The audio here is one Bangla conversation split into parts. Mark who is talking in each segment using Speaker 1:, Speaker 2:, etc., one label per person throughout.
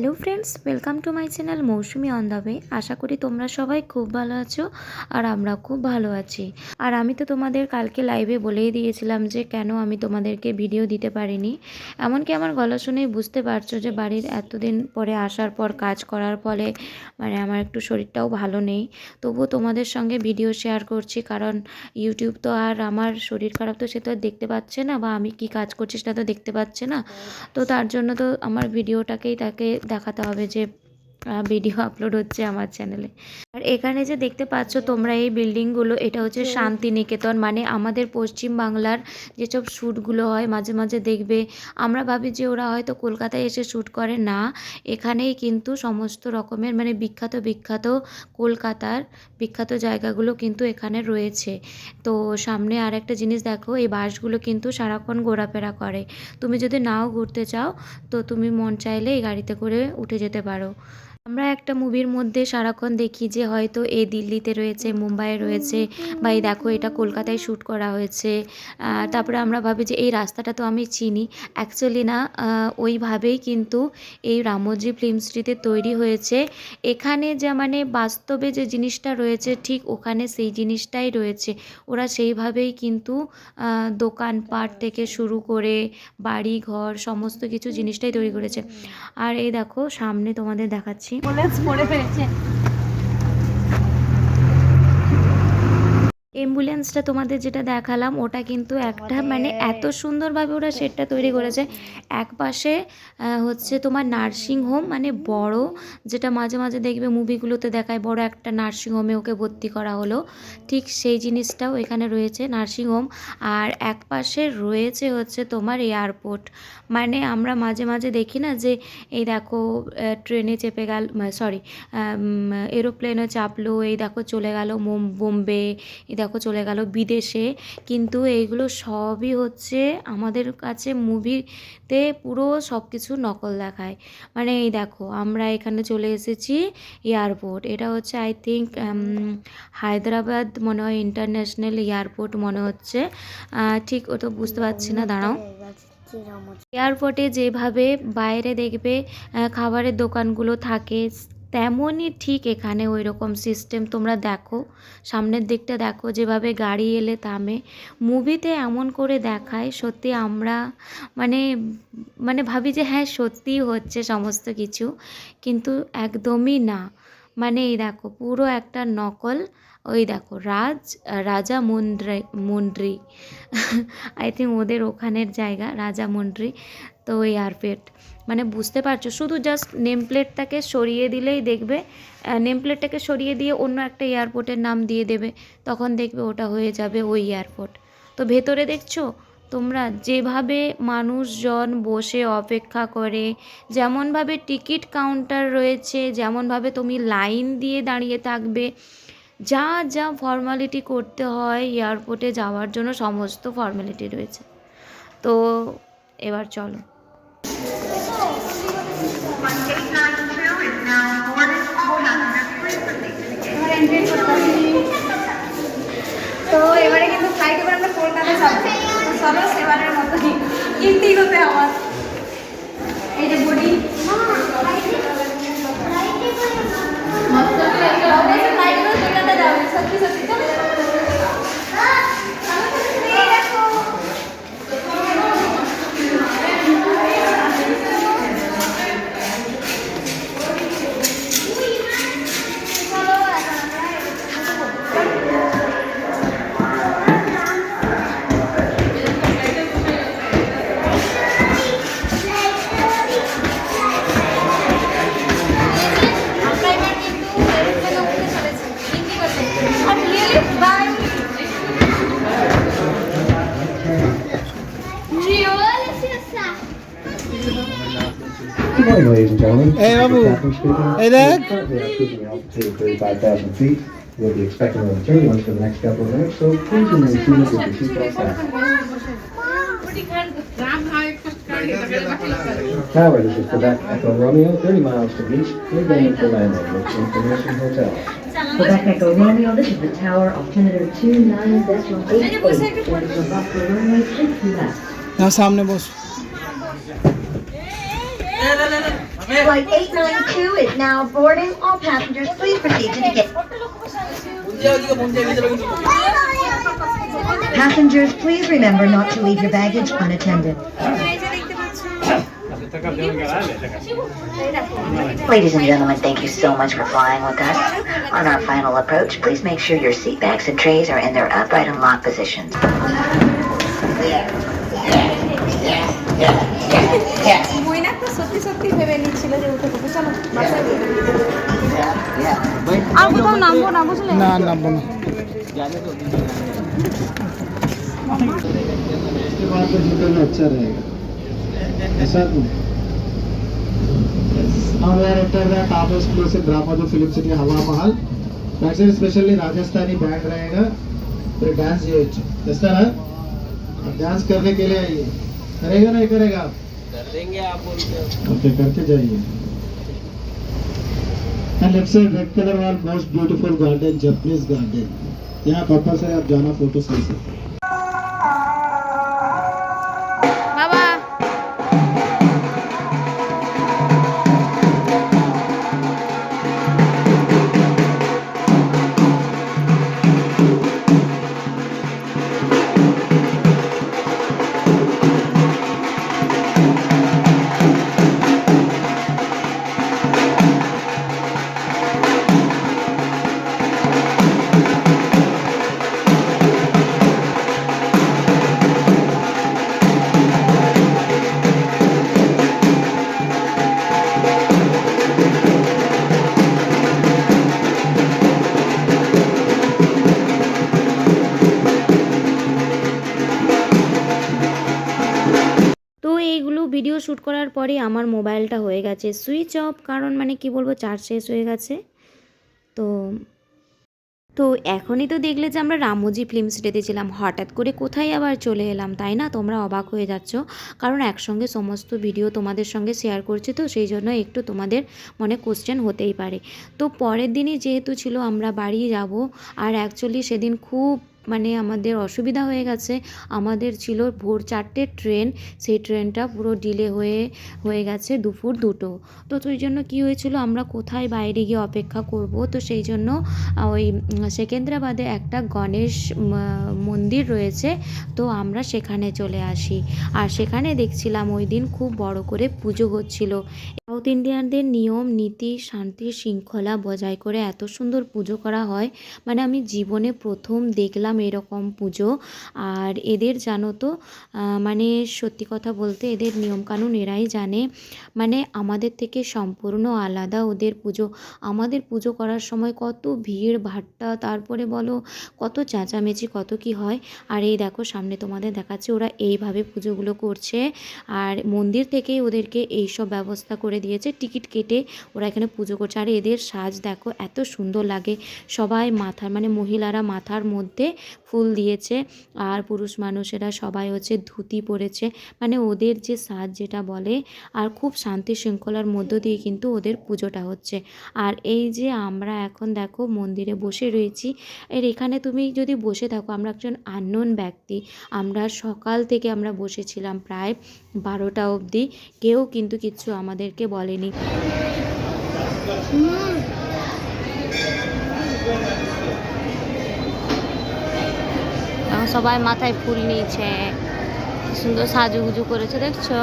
Speaker 1: Hello friends, welcome to my channel Mousumi on the way. আশা করি তোমরা সবাই খুব ভালো আছো আর আমরা খুব ভালো আছি। আর আমি তো তোমাদের কালকে লাইভে বলেই দিয়েছিলাম যে কেন আমি তোমাদেরকে ভিডিও দিতে পারিনি। এমনকি আমার গলা শুনেই বুঝতে পারছো যে বাড়ির এতদিন পরে আসার পর কাজ করার ফলে আমার একটু শরীরটাও ভালো নেই। তবুও তোমাদের সঙ্গে ভিডিও শেয়ার করছি, কারণ ইউটিউব তো আর আমার শরীর খারাপ তো সে তো আর দেখতে পাচ্ছে না, বা আমি কি কাজ করছি সেটা তো দেখতে পাচ্ছে না। তো তার জন্য তো আমার ভিডিওটাকেই তাকে দেখাতে হবে যে ভিডিও আপলোড হচ্ছে আমার চ্যানেলে। আর এখানে যে দেখতে পাচ্ছ তোমরা এই বিল্ডিংগুলো, এটা হচ্ছে শান্তিনিকেতন, মানে আমাদের পশ্চিম বাংলার যেসব শ্যুটগুলো হয় মাঝে মাঝে দেখবে আমরা ভাবি যে ওরা হয়তো কলকাতায় এসে শ্যুট করে, না, এখানেই কিন্তু সমস্ত রকমের বিখ্যাত বিখ্যাত কলকাতার বিখ্যাত জায়গাগুলো কিন্তু এখানে রয়েছে। তো সামনে আর একটা জিনিস দেখো, এই বাসগুলো কিন্তু সারাক্ষণ ঘোরাফেরা করে। তুমি যদি নাও ঘুরতে চাও তো তুমি মন চাইলে এই গাড়িতে করে উঠে যেতে পারো। আমরা একটা মুভির মধ্যে সারাক্ষণ দেখি যে হয়তো এই দিল্লিতে রয়েছে, মুম্বাইয়ে রয়েছে, বা এই দেখো এটা কলকাতায় শ্যুট করা হয়েছে। তারপরে আমরা ভাবি যে এই রাস্তাটা তো আমি চিনি, অ্যাকচুয়ালি না, ওইভাবেই কিন্তু এই রামোজি ফিল্ম স্ট্রিটে তৈরি হয়েছে। এখানে যা বাস্তবে যে জিনিসটা রয়েছে ঠিক ওখানে সেই জিনিসটাই রয়েছে। ওরা সেইভাবেই কিন্তু দোকানপাট থেকে শুরু করে বাড়ি ঘর সমস্ত কিছু জিনিসটাই তৈরি করেছে। আর এই দেখো সামনে তোমাদের দেখাচ্ছি, পড়ে ফেলেছে অ্যাম্বুলেন্সটা, তোমাদের যেটা দেখালাম ওটা কিন্তু একটা এত সুন্দরভাবে ওরা সেটটা তৈরি করেছে। এক পাশে হচ্ছে তোমার নার্সিং হোম, বড়, যেটা মাঝে মাঝে দেখবে মুভিগুলোতে দেখায় বড় একটা নার্সিং হোমে ওকে ভর্তি করা হলো, ঠিক সেই জিনিসটাও এখানে রয়েছে নার্সিং হোম। আর এক পাশে রয়েছে হচ্ছে তোমার এয়ারপোর্ট, আমরা মাঝে মাঝে দেখি না যে এই দেখো ট্রেনে চেপে গেল, সরি এরোপ্লেনে চাপলো, এই দেখো চলে গেল বোম্বে, এই দেখো চলে গেল বিদেশে, কিন্তু এইগুলো সবই হচ্ছে আমাদের কাছে মুভিতে পুরো সব কিছু নকল দেখায়। এই দেখো আমরা এখানে চলে এসেছি এয়ারপোর্ট, এটা হচ্ছে আই থিঙ্ক হায়দ্রাবাদ মনে হয় ইন্টারন্যাশনাল এয়ারপোর্ট মনে হচ্ছে, ঠিক ওটা বুঝতে পারছি না, দাঁড়াও। এয়ারপোর্টে যেভাবে বাইরে দেখবে খাবারের দোকানগুলো থাকে, তেমনই ঠিক এখানে ওই রকম সিস্টেম। তোমরা দেখো সামনের দিকটা দেখো, যেভাবে গাড়ি এলে থামে, মুভিতে এমন করে দেখায়, সত্যি আমরা ভাবি যে হ্যাঁ সত্যিই হচ্ছে সমস্ত কিছু, কিন্তু একদমই না। এই দেখো পুরো একটা নকল। ওই দেখো রাজা মুন্ড্রি আই থিঙ্ক ওদের ওখানের জায়গা রাজা মুন্ড্রি। তো এয়ারপোর্ট বুঝতে পারছো, শুধু জাস্ট নেম প্লেটটাকে সরিয়ে দিলেই দেখবে, নেম প্লেটটাকে সরিয়ে দিয়ে অন্য একটা এয়ারপোর্টের নাম দিয়ে দেবে, তখন দেখবে ওটা হয়ে যাবে ওই এয়ারপোর্ট। তো ভেতরে দেখছো তোমরা যেভাবে মানুষজন বসে অপেক্ষা করে, যেমনভাবে টিকিট কাউন্টার রয়েছে, যেমনভাবে তুমি লাইন দিয়ে দাঁড়িয়ে থাকবে, যা যা ফর্মালিটি করতে হয় এয়ারপোর্টে যাওয়ার জন্য সমস্ত ফর্মালিটি রয়েছে। তো এবার চলো। তো এবারে কিন্তু ফ্লাইট এবার আমরা কলকাতা যাবো, চলো সেবারের মতো ইন্টিক হতে আমার এই যে বডি কলকাতা যাবে, সত্যি সত্যি চলো।
Speaker 2: Good morning, ladies and gentlemen.
Speaker 3: Hey, Babu.
Speaker 2: Captain speaking.
Speaker 3: Hey, Dad.
Speaker 2: We're currently at cruising altitude of 35,000 feet. We'll be expecting a little turbulence for the next couple of minutes, so please remain seated with your seatbelt fastened. Tower, this is Quebec Echo Romeo, 30 miles to east, regain for landing with Information Hotel.
Speaker 4: Quebec Echo Romeo, this is the tower, altimeter 29.88. Orders of off the runway 6 left.
Speaker 3: यहाँ सामने बस
Speaker 4: Flight 892 is now boarding. All passengers, please proceed to the gate. Passengers, please remember not to leave your baggage unattended. Ladies and gentlemen, thank you so much for flying with us. On our final approach, please make sure your seat backs and trays are in their upright and locked positions.
Speaker 3: মইনাক তো সত্যি সত্যি ভেবে নিচ্ছিল যে উঠে পড়বে চলো আর কোথাও নামবো না বুঝলে
Speaker 5: না নামবো না
Speaker 2: इसके बाद तो जीवन में अच्छा रहेगा ऐसा नहीं Now we are enter the top exclusive drama जो फिल्म सिटी हवा महल वैसे स्पेशली राजस्थानी बैंड रहेगा फिर डांस ये जैसा ना आप डांस करने के लिए आइए करेगा नहीं करेगा आप कर देंगे आप बोलते ओके करके जाइए and left side red colour वाला most beautiful garden Japanese garden यहाँ पापा से आप जाना फोटो ले सकते
Speaker 3: বাবা
Speaker 1: তো এইগুলো ভিডিও শ্যুট করার পরে আমার মোবাইলটা হয়ে গেছে সুইচ অফ, কারণ মানে কি বলবো চার্জ শেষ হয়ে গেছে। তো তো এখনই তো দেখলে যে আমরা রামোজি ফিল্ম সিটিতে ছিলাম, হঠাৎ করে কোথায় আবার চলে এলাম, তাই না? তোমরা অবাক হয়ে যাচ্ছ, কারণ একসঙ্গে সমস্ত ভিডিও তোমাদের সঙ্গে শেয়ার করছি, তো সেই জন্য একটু তোমাদের মনে কোশ্চেন হতেই পারে। তো পরের দিনই যেহেতু ছিল আমরা বাড়ি যাব, আর অ্যাকচুয়ালি সেদিন খুব মানে আমাদের অসুবিধা হয়ে গেছে। আমাদের ছিল ভোর 4টের ট্রেন, সেই ট্রেনটা পুরো ডিলে হয়ে গেছে দুপুর 2টো। তো সেই জন্য কী হয়েছিল, আমরা কোথায় বাইরে গিয়ে অপেক্ষা করব, তো সেই জন্য ওই সেকেন্দ্রাবাদে একটা গণেশ মন্দির রয়েছে, তো আমরা সেখানে চলে আসি। আর সেখানে দেখছিলাম ওই দিন খুব বড় করে পুজো হচ্ছিল। সাউথ ইন্ডিয়ানদের নিয়ম নীতি শান্তি শৃঙ্খলা বজায় করে এত সুন্দর পুজো করা হয়, মানে আমি জীবনে প্রথম দেখলাম এরকম পুজো। আর এদের জানো তো মানে সত্যি কথা বলতে এদের নিয়মকানুন এরাই জানে, মানে আমাদের থেকে সম্পূর্ণ আলাদা ওদের পুজো। আমাদের পুজো করার সময় কত ভিড় ভাট্টা, তারপরে বলো কত চেঁচামেচি কত কি হয়। আর এই দেখো সামনে তোমাদের দেখাচ্ছে ওরা এইভাবে পুজোগুলো করছে, আর মন্দির থেকেই ওদেরকে এইসব ব্যবস্থা করে দিয়েছে, টিকিট কেটে ওরা এখানে পুজো করছে। আর এদের সাজ দেখো এত সুন্দর লাগে, সবাই মাথার মানে মহিলারা মাথার মধ্যে ফুল দিয়েছে, আর পুরুষ মানুষেরা সবাই হচ্ছে ধুতি পরেছে, মানে ওদের যে সাজ যেটা বলে। আর খুব শান্তি শৃঙ্খলার মধ্য দিয়ে কিন্তু ওদের পুজোটা হচ্ছে। আর এই যে আমরা এখন দেখো মন্দিরে বসে রয়েছি, এর এখানে তুমি যদি বসে থাকো, আমরা একজন আননোন ব্যক্তি, আমরা সকাল থেকে আমরা বসেছিলাম প্রায় 12টা অবধি, কেউ কিন্তু কিচ্ছু আমাদেরকে বলেনি। সবাই মাথায় ফুল নিয়েছে, সুন্দর সাজুগুজু করেছে, দেখছো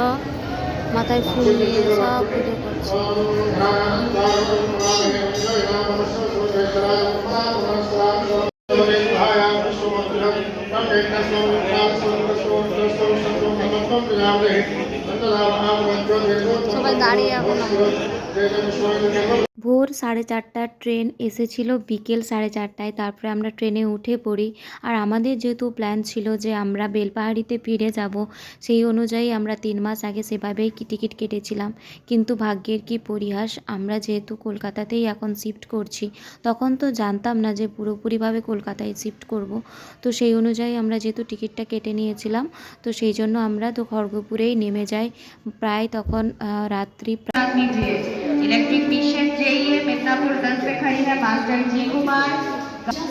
Speaker 1: মাথায় ফুল নিয়ে সব পুজো করছে। সবাই দাঁড়িয়ে এখন ভোর 4:30টার ট্রেন এসেছিল বিকেল 4:30টায়, তারপরে আমরা ট্রেনে উঠে পড়ি। আর আমাদের যেহেতু প্ল্যান ছিল যে আমরা বেলপাহাড়িতে ফিরে যাব, সেই অনুযায়ী আমরা 3 মাস আগে সেভাবেই টিকিট কেটেছিলাম। কিন্তু ভাগ্যের কি পরিহাস, আমরা যেহেতু কলকাতাতেই এখন শিফট করছি, তখন তো জানতাম না যে পুরোপুরিভাবে কলকাতায় শিফট করব। তো সেই অনুযায়ী আমরা যেহেতু টিকিটটা কেটে নিয়েছিলাম, তো সেই জন্য আমরা তো খড়গপুরেই নেমে যাই। প্রায় তখন রাত্রি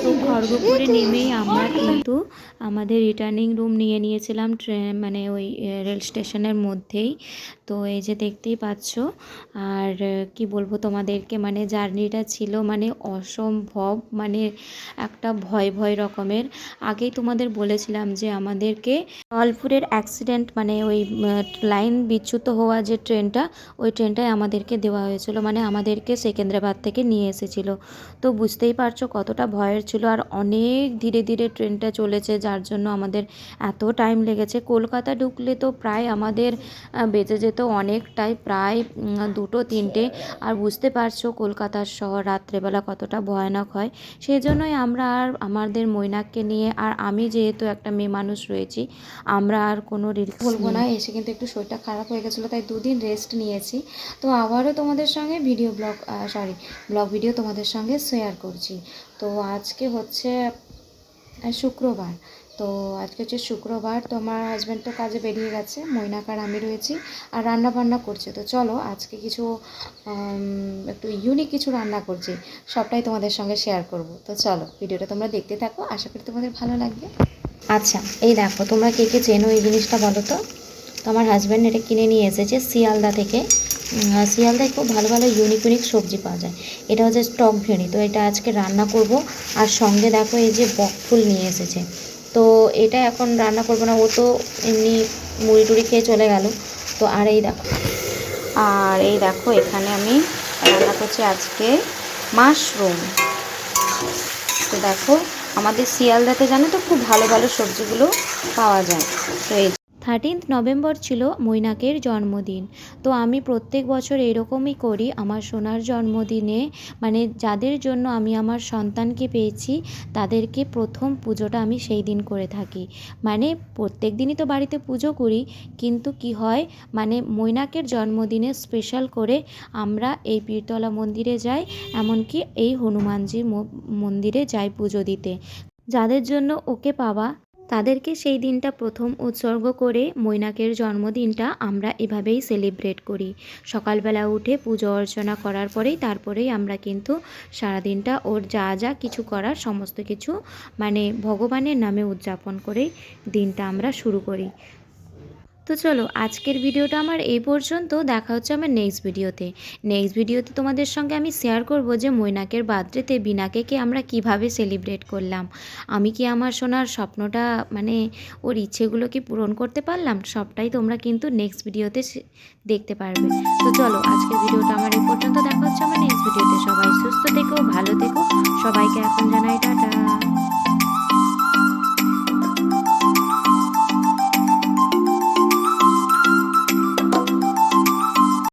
Speaker 1: তো খড়গপুরে নেমেই আমরা কিন্তু আমাদের রিটার্নিং রুম নিয়ে নিয়েছিলাম ট্রেন মানে ওই রেল স্টেশনের মধ্যেই। তো এই যে দেখতেই পাচ্ছ। আর কি বলবো তোমাদেরকে, মানে জার্নিটা ছিল মানে অসম্ভব, মানে একটা ভয় ভয় রকমের। আগেই তোমাদের বলেছিলাম যে আমাদেরকে জলপুরের অ্যাক্সিডেন্ট মানে ওই লাইন বিচ্যুত হওয়া যে ট্রেনটা, ওই ট্রেনটাই আমাদেরকে দেওয়া হয়েছিল, মানে আমাদেরকে সেকেন্দ্রাবাদ থেকে নিয়ে এসেছিলো। তো বুঝতেই পারছো কতটা ভয়ের ছিল। আর অনেক ধীরে ধীরে ট্রেনটা চলেছে, যার জন্য আমাদের এত টাইম লেগেছে। কলকাতা ঢুকলে তো প্রায় আমাদের বেঁচে যেত অনেকটাই, প্রায় 2-3টে। আর বুঝতে পারছো কলকাতার শহর রাত্রেবেলা কতটা ভয়ানক হয়। সেই জন্যই আমরা আর আমাদের মৈনাককে নিয়ে, আর আমি যেহেতু একটা মেয়ে মানুষ রয়েছি, আমরা আর কোনো রিস্ক বলবো না। এসে কিন্তু একটু শরীরটা খারাপ হয়ে গেছিলো, তাই 2 দিন রেস্ট নিয়েছি। তো আবারও তোমাদের সঙ্গে ব্লগ ভিডিও তোমাদের সঙ্গে শেয়ার করছি। তো আজকে হচ্ছে শুক্রবার। তো আজকে হচ্ছে শুক্রবার, তো আমার হাজব্যান্ড তো কাজে বেরিয়ে গেছে, মৈনাক আর আমি রয়েছি আর রান্না বান্না করছে। তো চলো আজকে কিছু একটু ইউনিক কিছু রান্না করছি, সবটাই তোমাদের সঙ্গে শেয়ার করব। তো চলো ভিডিওটা তোমরা দেখতে থাকো, আশা করি তোমাদের ভালো লাগবে। আচ্ছা, এই দেখো, তোমরা কে কে চেনো এই জিনিসটা বলো তো। তো আমার হাজব্যান্ড এটা কিনে নিয়ে এসেছে শিয়ালদা থেকে। শিয়ালদায় খুব ভালো ভালো ইউনিক ইউনিক সবজি পাওয়া যায়। এটা হচ্ছে স্টক ভেড়ি, তো এটা আজকে রান্না করব। আর সঙ্গে দেখো এই যে বকফুল নিয়ে এসেছে। তো এটা এখন রান্না করবো না, ও তো এমনি মুড়ি টুড়ি খেয়ে চলে গেল। তো এই দেখো এখানে আমি রান্না করছি আজকে মাশরুম। তো দেখো আমাদের শিয়ালদাতে জানো তো খুব ভালো ভালো সবজিগুলো পাওয়া যায়। তো এই 13 নভেম্বর ছিল মৈনাকের জন্মদিন। তো আমি প্রত্যেক বছর এরকমই করি। আমার সোনার জন্মদিনে, মানে যাদের জন্য আমি আমার সন্তানকে পেয়েছি, তাদেরকে প্রথম পুজোটা আমি সেই দিন করে থাকি। মানে প্রত্যেক দিনই তো বাড়িতে পুজো করি, কিন্তু কি হয়, মানে মৈনাকের জন্মদিনে স্পেশাল করে আমরা এই পীরতলা মন্দিরে যাই, এমনকি এই হনুমানজির মন্দিরে যাই পুজো দিতে। যাদের জন্য ওকে পাওয়া, তাদেরকে সেই দিনটা প্রথম উৎসর্গ করে মৈনাকের জন্মদিনটা আমরা এভাবেই সেলিব্রেট করি। সকালবেলা উঠে পুজো অর্চনা করার তারপরেই আমরা কিন্তু সারাদিনটা ওর যা যা কিছু করার সমস্ত কিছু মানে ভগবানের নামে উদযাপন করেই দিনটা আমরা শুরু করি। তো চলো আজকের ভিডিওটা আমার এই পর্যন্ত। দেখা হচ্ছে আমার নেক্সট ভিডিওতে তোমাদের সঙ্গে আমি শেয়ার করব যে মৈনাকের বার্থডেতে বিনাকে আমরা কিভাবে সেলিব্রেট করলাম। আমি কি আমার সোনার স্বপ্নটা, মানে ওর ইচ্ছেগুলো কি পূরণ করতে পারলাম, সবটাই তোমরা কিন্তু নেক্সট ভিডিওতে দেখতে পারবে। তো চলো আজকের ভিডিওটা আমার এই পর্যন্ত। দেখা হচ্ছে আমার নেক্সট ভিডিওতে। সবাই সুস্থ থেকো, ভালো থেকো, সবাইকে এখন জানাই টাটা।